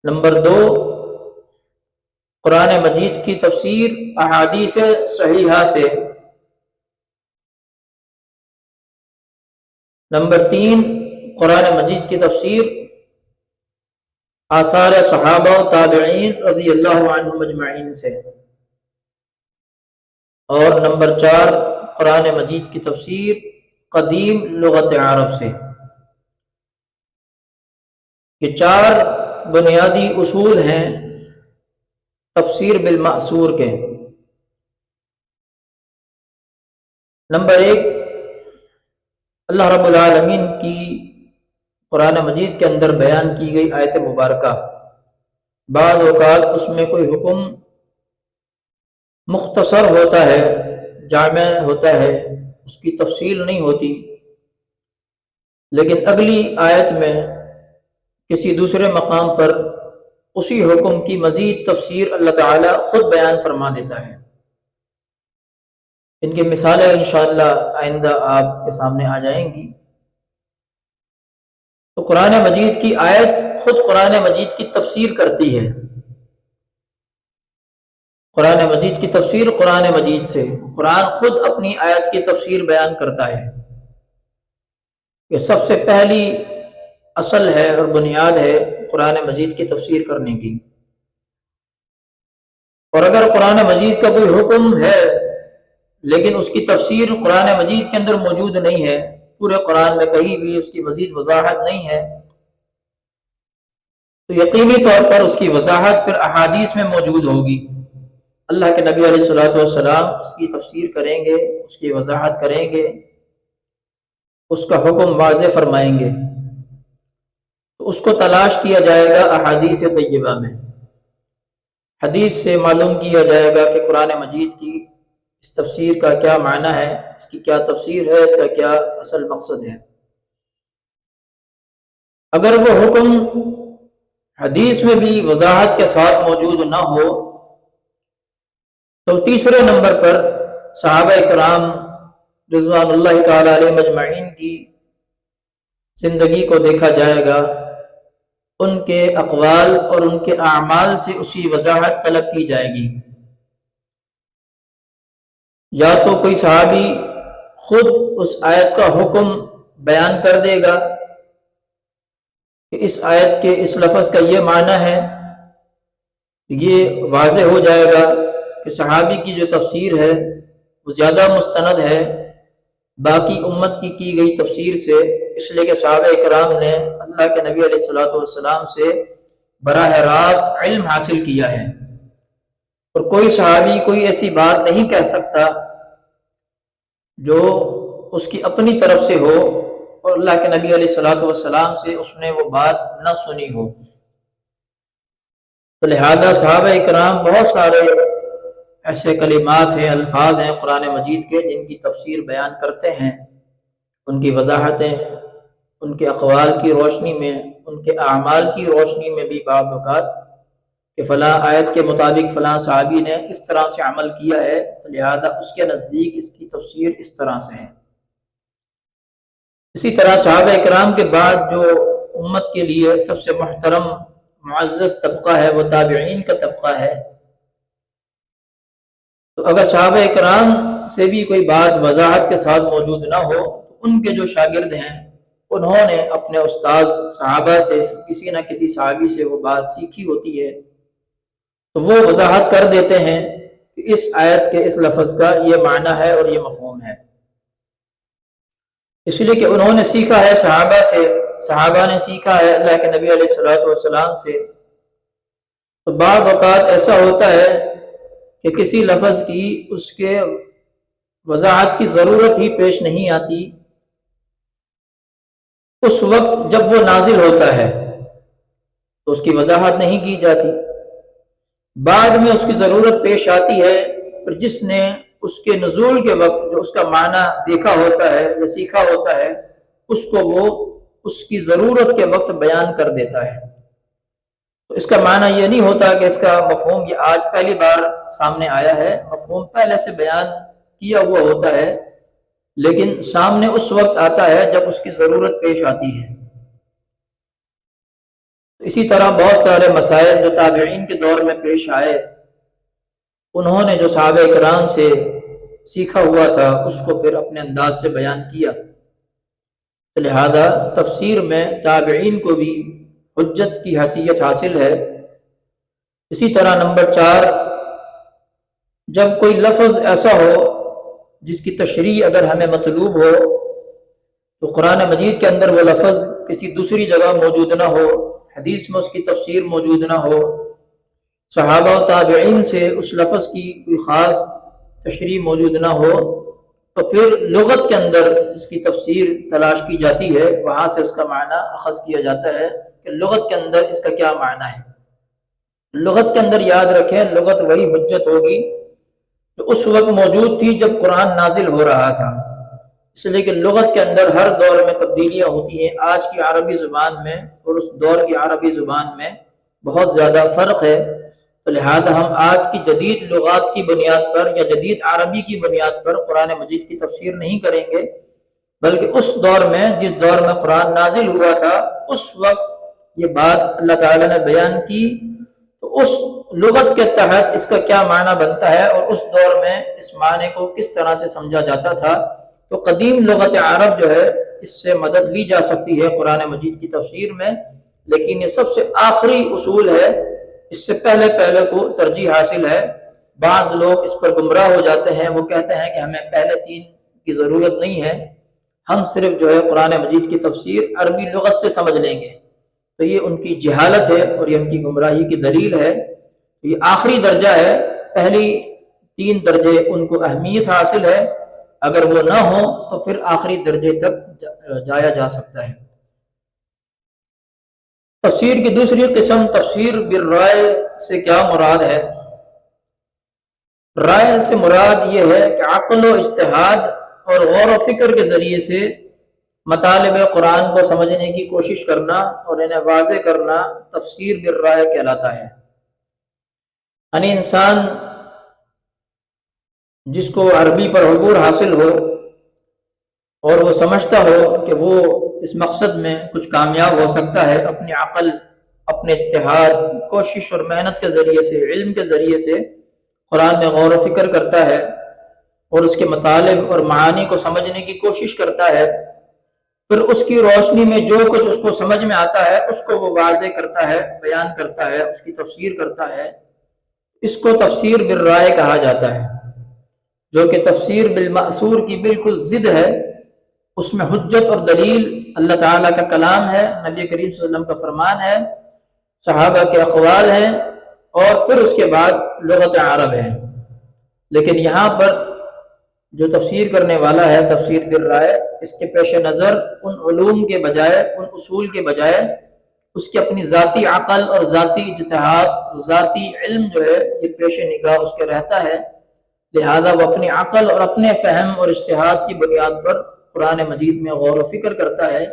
نمبر 2 قرآن مجید کی تفسیر احادیث صحیحہ سے۔ نمبر 3 قرآن مجید کی تفسیر آثار صحابہ و تابعین رضی اللہ عنہم اجمعین سے۔ اور نمبر 4 قرآن مجید کی تفسیر قدیم لغت عرب سے۔ یہ 4 بنیادی اصول ہیں تفسیر بالمأثور کے۔ نمبر 1 اللہ رب العالمین کی قرآن مجید کے اندر بیان کی گئی آیت مبارکہ، بعض اوقات اس میں کوئی حکم مختصر ہوتا ہے، جامع ہوتا ہے، اس کی تفصیل نہیں ہوتی، لیکن اگلی آیت میں کسی دوسرے مقام پر اسی حکم کی مزید تفسیر اللہ تعالیٰ خود بیان فرما دیتا ہے۔ ان کی مثالیں انشاءاللہ آئندہ آپ کے سامنے آ جائیں گی۔ تو قرآن مجید کی آیت خود قرآن مجید کی تفسیر کرتی ہے۔ قرآن مجید کی تفسیر قرآن مجید سے، قرآن خود اپنی آیت کی تفسیر بیان کرتا ہے۔ یہ سب سے پہلی اصل ہے اور بنیاد ہے قرآن مجید کی تفسیر کرنے کی۔ اور اگر قرآن مجید کا کوئی حکم ہے لیکن اس کی تفسیر قرآن مجید کے اندر موجود نہیں ہے، پورے قرآن میں کہیں بھی اس کی مزید وضاحت نہیں ہے، تو یقینی طور پر اس کی وضاحت پھر احادیث میں موجود ہوگی۔ اللہ کے نبی علیہ الصلوۃ والسلام اس کی تفسیر کریں گے، اس کی وضاحت کریں گے، اس کا حکم واضح فرمائیں گے، تو اس کو تلاش کیا جائے گا احادیث طیبہ میں۔ حدیث سے معلوم کیا جائے گا کہ قرآن مجید کی اس تفسیر کا کیا معنی ہے، اس کی کیا تفسیر ہے، اس کا کیا اصل مقصد ہے۔ اگر وہ حکم حدیث میں بھی وضاحت کے ساتھ موجود نہ ہو تو تیسرے نمبر پر صحابہ کرام رضوان اللہ تعالی علیہ مجمعین کی زندگی کو دیکھا جائے گا، ان کے اقوال اور ان کے اعمال سے اس کی وضاحت طلب کی جائے گی۔ یا تو کوئی صحابی خود اس آیت کا حکم بیان کر دے گا کہ اس آیت کے اس لفظ کا یہ معنی ہے، یہ واضح ہو جائے گا کہ صحابی کی جو تفسیر ہے وہ زیادہ مستند ہے باقی امت کی گئی تفسیر سے، اس لیے کہ صحابہ کرام نے اللہ کے نبی علیہ الصلوۃ والسلام سے براہ راست علم حاصل کیا ہے، اور کوئی صحابی کوئی ایسی بات نہیں کہہ سکتا جو اس کی اپنی طرف سے ہو اور اللہ کے نبی علیہ الصلوۃ والسلام سے اس نے وہ بات نہ سنی ہو۔ تو لہذا صحابہ کرام بہت سارے ایسے کلمات ہیں، الفاظ ہیں قرآن مجید کے جن کی تفسیر بیان کرتے ہیں، ان کی وضاحتیں ان کے اقوال کی روشنی میں، ان کے اعمال کی روشنی میں بھی بعض اوقات کہ فلاں آیت کے مطابق فلاں صحابی نے اس طرح سے عمل کیا ہے، تو لہذا اس کے نزدیک اس کی تفسیر اس طرح سے ہے۔ اسی طرح صحابہ کرام کے بعد جو امت کے لیے سب سے محترم معزز طبقہ ہے وہ تابعین کا طبقہ ہے، تو اگر صحابہ کرام سے بھی کوئی بات وضاحت کے ساتھ موجود نہ ہو تو ان کے جو شاگرد ہیں انہوں نے اپنے استاذ صحابہ سے کسی نہ کسی صحابی سے وہ بات سیکھی ہوتی ہے، تو وہ وضاحت کر دیتے ہیں کہ اس آیت کے اس لفظ کا یہ معنی ہے اور یہ مفہوم ہے، اس لیے کہ انہوں نے سیکھا ہے صحابہ سے، صحابہ نے سیکھا ہے اللہ کے نبی علیہ الصلوۃ والسلام سے۔ تو بعض اوقات ایسا ہوتا ہے کہ کسی لفظ کی اس کے وضاحت کی ضرورت ہی پیش نہیں آتی، اس وقت جب وہ نازل ہوتا ہے تو اس کی وضاحت نہیں کی جاتی، بعد میں اس کی ضرورت پیش آتی ہے، پھر جس نے اس کے نزول کے وقت جو اس کا معنی دیکھا ہوتا ہے یا سیکھا ہوتا ہے اس کو وہ اس کی ضرورت کے وقت بیان کر دیتا ہے۔ تو اس کا معنی یہ نہیں ہوتا کہ اس کا مفہوم یہ آج پہلی بار سامنے آیا ہے، مفہوم پہلے سے بیان کیا ہوا ہوتا ہے، لیکن سامنے اس وقت آتا ہے جب اس کی ضرورت پیش آتی ہے۔ اسی طرح بہت سارے مسائل جو تابعین کے دور میں پیش آئے، انہوں نے جو صحابہ کرام سے سیکھا ہوا تھا اس کو پھر اپنے انداز سے بیان کیا، تو لہذا تفسیر میں تابعین کو بھی حجت کی حیثیت حاصل ہے۔ اسی طرح نمبر 4، جب کوئی لفظ ایسا ہو جس کی تشریح اگر ہمیں مطلوب ہو تو قرآن مجید کے اندر وہ لفظ کسی دوسری جگہ موجود نہ ہو، حدیث میں اس کی تفسیر موجود نہ ہو، صحابہ و تابعین سے اس لفظ کی کوئی خاص تشریح موجود نہ ہو، تو پھر لغت کے اندر اس کی تفسیر تلاش کی جاتی ہے، وہاں سے اس کا معنی اخذ کیا جاتا ہے کہ لغت کے اندر اس کا کیا معنی ہے۔ لغت کے اندر یاد رکھیں لغت وہی حجت ہوگی جو اس وقت موجود تھی جب قرآن نازل ہو رہا تھا، اس لیے کہ لغت کے اندر ہر دور میں تبدیلیاں ہوتی ہیں، آج کی عربی زبان میں اور اس دور کی عربی زبان میں بہت زیادہ فرق ہے، تو لہذا ہم آج کی جدید لغات کی بنیاد پر یا جدید عربی کی بنیاد پر قرآن مجید کی تفسیر نہیں کریں گے، بلکہ اس دور میں جس دور میں قرآن نازل ہوا تھا اس وقت یہ بات اللہ تعالیٰ نے بیان کی، تو اس لغت کے تحت اس کا کیا معنی بنتا ہے اور اس دور میں اس معنی کو کس طرح سے سمجھا جاتا تھا۔ تو قدیم لغت عرب جو ہے اس سے مدد لی جا سکتی ہے قرآن مجید کی تفسیر میں، لیکن یہ سب سے آخری اصول ہے، اس سے پہلے کو ترجیح حاصل ہے۔ بعض لوگ اس پر گمراہ ہو جاتے ہیں، وہ کہتے ہیں کہ ہمیں پہلے 3 کی ضرورت نہیں ہے، ہم صرف جو ہے قرآن مجید کی تفسیر عربی لغت سے سمجھ لیں گے۔ تو یہ ان کی جہالت ہے اور یہ ان کی گمراہی کی دلیل ہے۔ یہ آخری درجہ ہے، پہلی 3 درجے ان کو اہمیت حاصل ہے، اگر وہ نہ ہو تو پھر آخری درجے تک جایا جا سکتا ہے۔ تفسیر کی دوسری قسم تفسیر بالرائے سے کیا مراد ہے؟ رائے سے مراد یہ ہے کہ عقل و اجتہاد اور غور و فکر کے ذریعے سے مطالب قرآن کو سمجھنے کی کوشش کرنا اور انہیں واضح کرنا تفسیر بالرائے کہلاتا ہے۔ یعنی انسان جس کو عربی پر عبور حاصل ہو اور وہ سمجھتا ہو کہ وہ اس مقصد میں کچھ کامیاب ہو سکتا ہے، اپنی عقل، اپنے اجتہاد، کوشش اور محنت کے ذریعے سے، علم کے ذریعے سے قرآن میں غور و فکر کرتا ہے اور اس کے مطالب اور معانی کو سمجھنے کی کوشش کرتا ہے، پھر اس کی روشنی میں جو کچھ اس کو سمجھ میں آتا ہے اس کو وہ واضح کرتا ہے، بیان کرتا ہے، اس کی تفسیر کرتا ہے۔ اس کو تفسیر بالرائے کہا جاتا ہے، جو کہ تفسیر بالمأثور کی بالکل ضد ہے۔ اس میں حجت اور دلیل اللہ تعالیٰ کا کلام ہے، نبی کریم صلی اللہ علیہ وسلم کا فرمان ہے، صحابہ کے اقوال ہیں، اور پھر اس کے بعد لغت عرب ہے۔ لیکن یہاں پر جو تفسیر کرنے والا ہے تفسیر بالرائے، اس کے پیش نظر ان علوم کے بجائے، ان اصول کے بجائے، اس کی اپنی ذاتی عقل اور ذاتی اجتہاد، ذاتی علم جو ہے یہ پیش نگاہ اس کے رہتا ہے، لہذا وہ اپنی عقل اور اپنے فہم اور اجتہاد کی بنیاد پر قرآن مجید میں غور و فکر کرتا ہے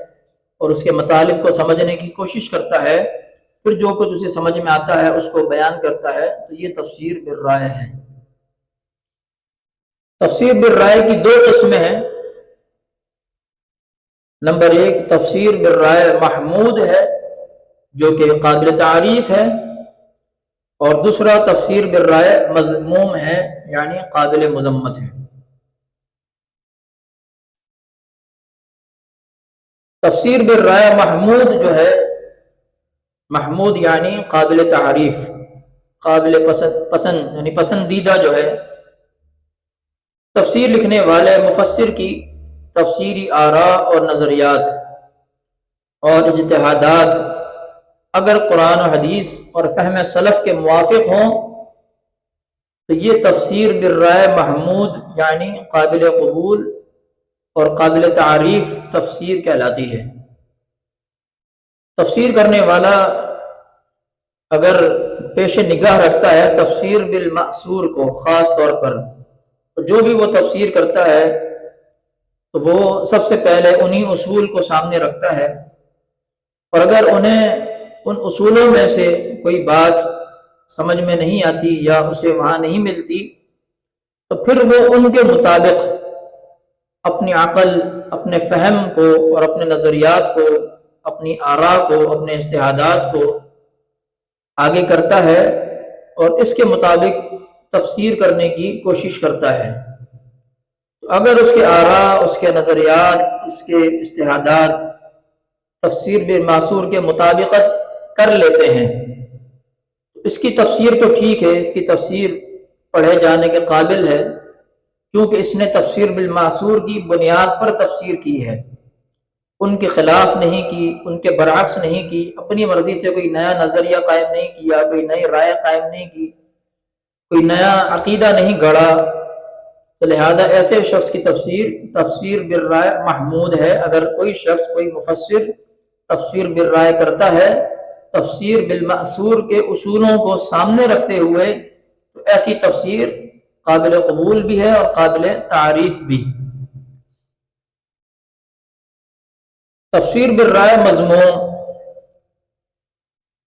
اور اس کے مطالب کو سمجھنے کی کوشش کرتا ہے، پھر جو کچھ اسے سمجھ میں آتا ہے اس کو بیان کرتا ہے۔ تو یہ تفسیر بالرائے ہے۔ تفسیر بالرائے کی 2 قسمیں ہیں۔ نمبر 1 تفسیر بالرائے محمود ہے، جو کہ قابل تعریف ہے، اور دوسرا تفسیر بالرائے مذموم ہے، یعنی قابل مذمت ہے۔ تفسیر بالرائے محمود جو ہے، محمود یعنی قابل تعریف، قابل پسند یعنی پسندیدہ جو ہے۔ تفسیر لکھنے والے مفسر کی تفسیری آراء اور نظریات اور اجتہادات اگر قرآن و حدیث اور فہم سلف کے موافق ہوں تو یہ تفسیر بالرائے محمود یعنی قابل قبول اور قابل تعریف تفسیر کہلاتی ہے۔ تفسیر کرنے والا اگر پیش نگاہ رکھتا ہے تفسیر بالمأثور کو، خاص طور پر جو بھی وہ تفسیر کرتا ہے تو وہ سب سے پہلے انہی اصول کو سامنے رکھتا ہے، اور اگر انہیں ان اصولوں میں سے کوئی بات سمجھ میں نہیں آتی یا اسے وہاں نہیں ملتی تو پھر وہ ان کے مطابق اپنی عقل، اپنے فہم کو اور اپنے نظریات کو، اپنی آراء کو، اپنے اجتہادات کو آگے کرتا ہے اور اس کے مطابق تفسیر کرنے کی کوشش کرتا ہے۔ تو اگر اس کے آراء، اس کے نظریات، اس کے اجتہادات تفسیر بالمأثور کے مطابقت کر لیتے ہیں تو اس کی تفسیر تو ٹھیک ہے، اس کی تفسیر پڑھے جانے کے قابل ہے، کیونکہ اس نے تفسیر بالمأثور کی بنیاد پر تفسیر کی ہے، ان کے خلاف نہیں کی، ان کے برعکس نہیں کی، اپنی مرضی سے کوئی نیا نظریہ قائم نہیں کیا، کوئی نئی رائے قائم نہیں کی، کوئی نیا عقیدہ نہیں گڑھا، تو لہذا ایسے شخص کی تفسیر بالرائے محمود ہے۔ اگر کوئی شخص، کوئی مفسر تفسیر بالرائے کرتا ہے تفسیر بالمأثور کے اصولوں کو سامنے رکھتے ہوئے، تو ایسی تفسیر قابل قبول بھی ہے اور قابل تعریف بھی۔ تفسیر بالرائے مذموم،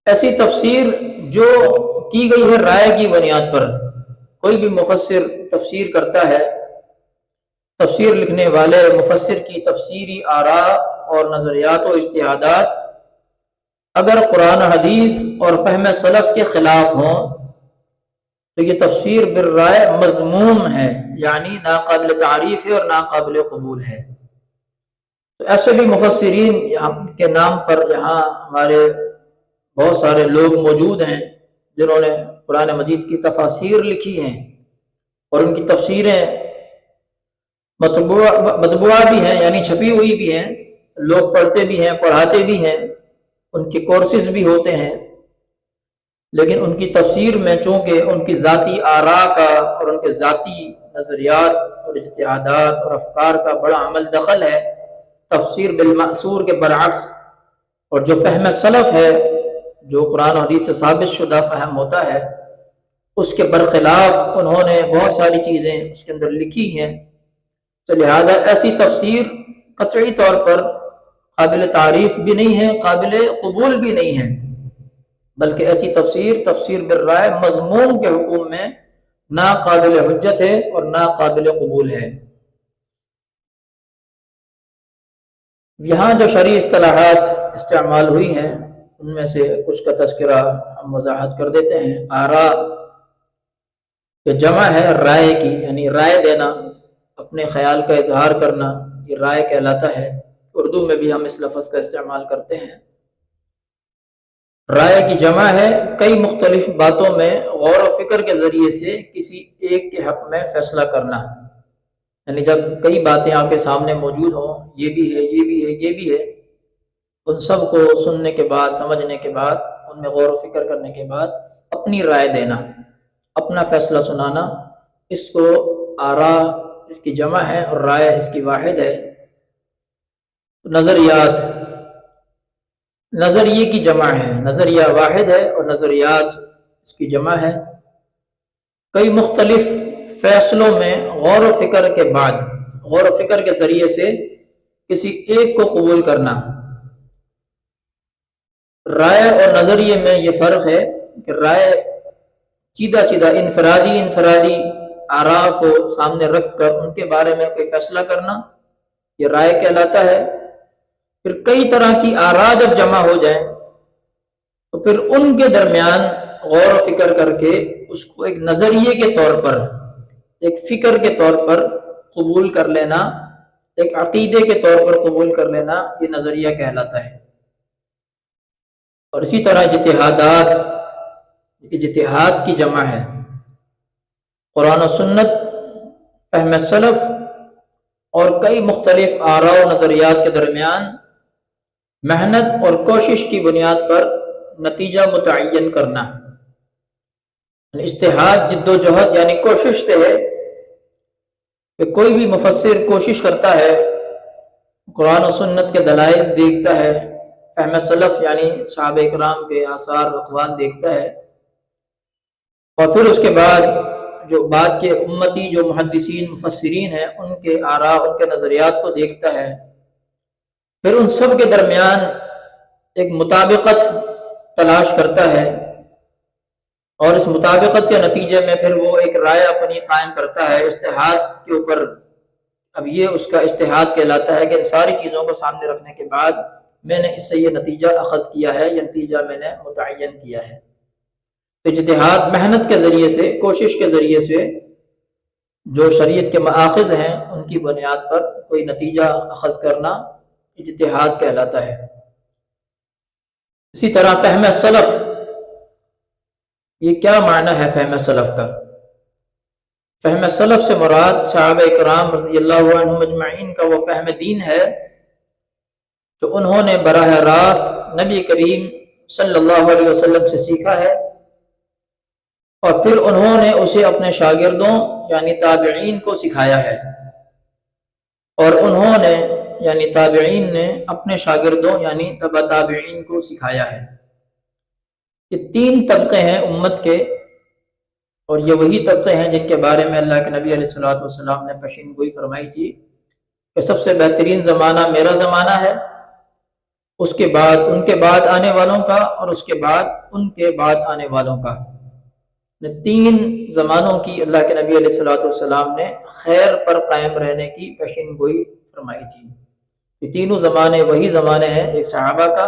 ایسی تفسیر جو کی گئی ہے رائے کی بنیاد پر۔ کوئی بھی مفسر تفسیر کرتا ہے، تفسیر لکھنے والے مفسر کی تفسیری آراء اور نظریات و اجتہادات اگر قرآن و حدیث اور فہم سلف کے خلاف ہوں تو یہ تفسیر بالرائے مذموم ہے، یعنی ناقابل تعریف ہے اور ناقابل قبول ہے۔ تو ایسے بھی مفسرین کے نام پر یہاں ہمارے بہت سارے لوگ موجود ہیں جنہوں نے قرآن مجید کی تفاسیر لکھی ہیں، اور ان کی تفسیریں مطبوعہ بھی ہیں، یعنی چھپی ہوئی بھی ہیں، لوگ پڑھتے بھی ہیں، پڑھاتے بھی ہیں، ان کے کورسز بھی ہوتے ہیں، لیکن ان کی تفسیر میں چونکہ ان کی ذاتی آراء کا اور ان کے ذاتی نظریات اور اجتہادات اور افکار کا بڑا عمل دخل ہے، تفسیر بالمأثور کے برعکس، اور جو فہم سلف ہے، جو قرآن و حدیث سے ثابت شدہ فہم ہوتا ہے، اس کے برخلاف انہوں نے بہت ساری چیزیں اس کے اندر لکھی ہیں۔ تو لہذا ایسی تفسیر قطعی طور پر قابل تعریف بھی نہیں ہے، قابل قبول بھی نہیں ہے، بلکہ ایسی تفسیر بالرائے مضمون کے حکم میں نہ قابل حجت ہے اور نہ قابل قبول ہے۔ یہاں جو شرعی اصطلاحات استعمال ہوئی ہیں ان میں سے کچھ کا تذکرہ ہم وضاحت کر دیتے ہیں۔ آراء یہ جمع ہے رائے کی، یعنی رائے دینا، اپنے خیال کا اظہار کرنا، یہ رائے کہلاتا ہے۔ اردو میں بھی ہم اس لفظ کا استعمال کرتے ہیں۔ رائے کی جمع ہے کئی مختلف باتوں میں غور و فکر کے ذریعے سے کسی ایک کے حق میں فیصلہ کرنا، یعنی جب کئی باتیں آپ کے سامنے موجود ہوں، یہ بھی ہے، یہ بھی ہے، یہ بھی ہے، ان سب کو سننے کے بعد، سمجھنے کے بعد، ان میں غور و فکر کرنے کے بعد اپنی رائے دینا، اپنا فیصلہ سنانا، اس کو آراء اس کی جمع ہے اور رائے اس کی واحد ہے۔ نظریات نظریے کی جمع ہے، نظریہ واحد ہے اور نظریات اس کی جمع ہے۔ کئی مختلف فیصلوں میں غور و فکر کے بعد، غور و فکر کے ذریعے سے کسی ایک کو قبول کرنا۔ رائے اور نظریے میں یہ فرق ہے کہ رائے سیدھا انفرادی آراء کو سامنے رکھ کر ان کے بارے میں کوئی فیصلہ کرنا، یہ رائے کہلاتا ہے۔ پھر کئی طرح کی آراء جب جمع ہو جائیں تو پھر ان کے درمیان غور و فکر کر کے اس کو ایک نظریے کے طور پر، ایک فکر کے طور پر قبول کر لینا، ایک عقیدے کے طور پر قبول کر لینا، یہ نظریہ کہلاتا ہے۔ اور اسی طرح اجتہاد کی جمع ہے۔ قرآن و سنت، فہم سلف اور کئی مختلف آراء و نظریات کے درمیان محنت اور کوشش کی بنیاد پر نتیجہ متعین کرنا۔ اجتہاد جد و جہد یعنی کوشش سے ہے کہ کوئی بھی مفسر کوشش کرتا ہے، قرآن و سنت کے دلائل دیکھتا ہے، فہم سلف یعنی صحابہ اکرام کے آثار و اقوال دیکھتا ہے، اور پھر اس کے بعد جو بعد کے امتی جو محدثین مفسرین ہیں ان کے آراء، ان کے نظریات کو دیکھتا ہے، پھر ان سب کے درمیان ایک مطابقت تلاش کرتا ہے، اور اس مطابقت کے نتیجے میں پھر وہ ایک رائے اپنی قائم کرتا ہے اجتہاد کے اوپر۔ اب یہ اس کا اجتہاد کہلاتا ہے کہ ان ساری چیزوں کو سامنے رکھنے کے بعد میں نے اس سے یہ نتیجہ اخذ کیا ہے، یہ نتیجہ میں نے متعین کیا ہے۔ اجتہاد محنت کے ذریعے سے، کوشش کے ذریعے سے جو شریعت کے مآخذ ہیں ان کی بنیاد پر کوئی نتیجہ اخذ کرنا اجتہاد کہلاتا ہے۔ اسی طرح فہم سلف، یہ کیا معنی ہے فہم سلف کا؟ فہم سلف سے مراد صحابہ اکرام رضی اللہ عنہم اجمعین کا وہ فہم دین ہے جو انہوں نے براہ راست نبی کریم صلی اللہ علیہ وسلم سے سیکھا ہے، اور پھر انہوں نے اسے اپنے شاگردوں یعنی تابعین کو سکھایا ہے، اور انہوں نے یعنی تابعین نے اپنے شاگردوں یعنی تبع تابعین کو سکھایا ہے۔ یہ تین طبقے ہیں امت کے، اور یہ وہی طبقے ہیں جن کے بارے میں اللہ کے نبی علیہ الصلوۃ والسلام نے پیشین گوئی فرمائی تھی کہ سب سے بہترین زمانہ میرا زمانہ ہے، اس کے بعد ان کے بعد آنے والوں کا، اور اس کے بعد ان کے بعد آنے والوں کا۔ تین زمانوں کی اللہ کے نبی علیہ الصلوۃ والسلام نے خیر پر قائم رہنے کی پیشین گوئی فرمائی تھی۔ یہ تینوں زمانے وہی زمانے ہیں، ایک صحابہ کا،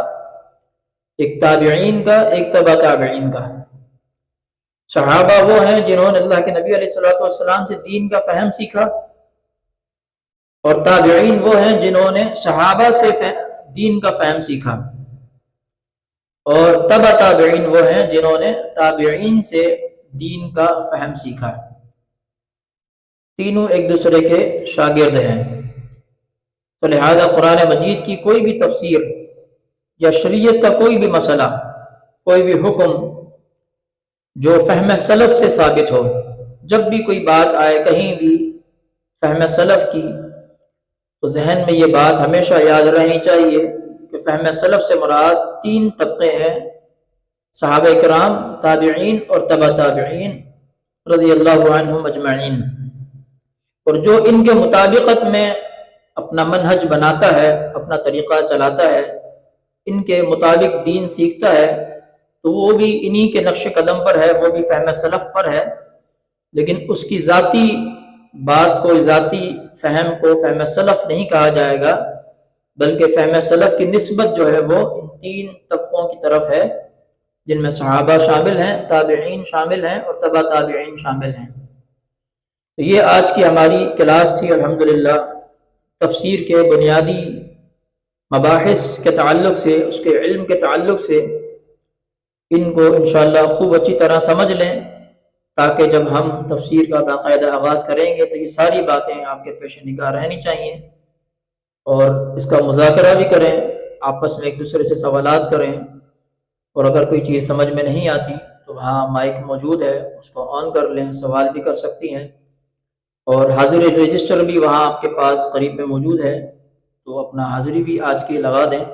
ایک تابعین کا، ایک تبع تابعین کا۔ صحابہ وہ ہیں جنہوں نے اللہ کے نبی علیہ الصلوۃ والسلام سے دین کا فہم سیکھا، اور تابعین وہ ہیں جنہوں نے صحابہ سے دین کا فہم سیکھا، اور تبع تابعین وہ ہیں جنہوں نے تابعین سے دین کا فہم سیکھا۔ تینوں ایک دوسرے کے شاگرد ہیں۔ تو لہذا قرآن مجید کی کوئی بھی تفسیر یا شریعت کا کوئی بھی مسئلہ، کوئی بھی حکم جو فہم سلف سے ثابت ہو، جب بھی کوئی بات آئے کہیں بھی فہم سلف کی، تو ذہن میں یہ بات ہمیشہ یاد رہنی چاہیے کہ فہم سلف سے مراد تین طبقے ہیں: صحابہ کرام، تابعین اور تبع تابعین رضی اللہ عنہم اجمعین۔ اور جو ان کے مطابقت میں اپنا منہج بناتا ہے، اپنا طریقہ چلاتا ہے، ان کے مطابق دین سیکھتا ہے، تو وہ بھی انہی کے نقش قدم پر ہے، وہ بھی فہم سلف پر ہے۔ لیکن اس کی ذاتی بات کو، ذاتی فہم کو فہم سلف نہیں کہا جائے گا، بلکہ فہم سلف کی نسبت جو ہے وہ ان تین طبقوں کی طرف ہے، جن میں صحابہ شامل ہیں، تابعین شامل ہیں اور تبع تابعین شامل ہیں۔ تو یہ آج کی ہماری کلاس تھی الحمدللہ، تفسیر کے بنیادی مباحث کے تعلق سے، اس کے علم کے تعلق سے ان کو انشاءاللہ خوب اچھی طرح سمجھ لیں، تاکہ جب ہم تفسیر کا باقاعدہ آغاز کریں گے تو یہ ساری باتیں آپ کے پیش نگاہ رہنی چاہیے، اور اس کا مذاکرہ بھی کریں، آپس میں ایک دوسرے سے سوالات کریں، اور اگر کوئی چیز سمجھ میں نہیں آتی تو وہاں مائک موجود ہے، اس کو آن کر لیں، سوال بھی کر سکتی ہیں، اور حاضری رجسٹر بھی وہاں آپ کے پاس قریب میں موجود ہے، تو اپنا حاضری بھی آج کی لگا دیں۔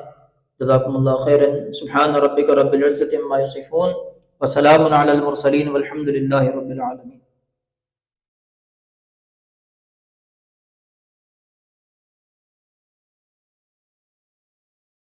جزاکم اللہ خیرا۔ سبحان ربک رب العزۃ عما یصفون وسلام علی المرسلین والحمد للہ رب العالمین۔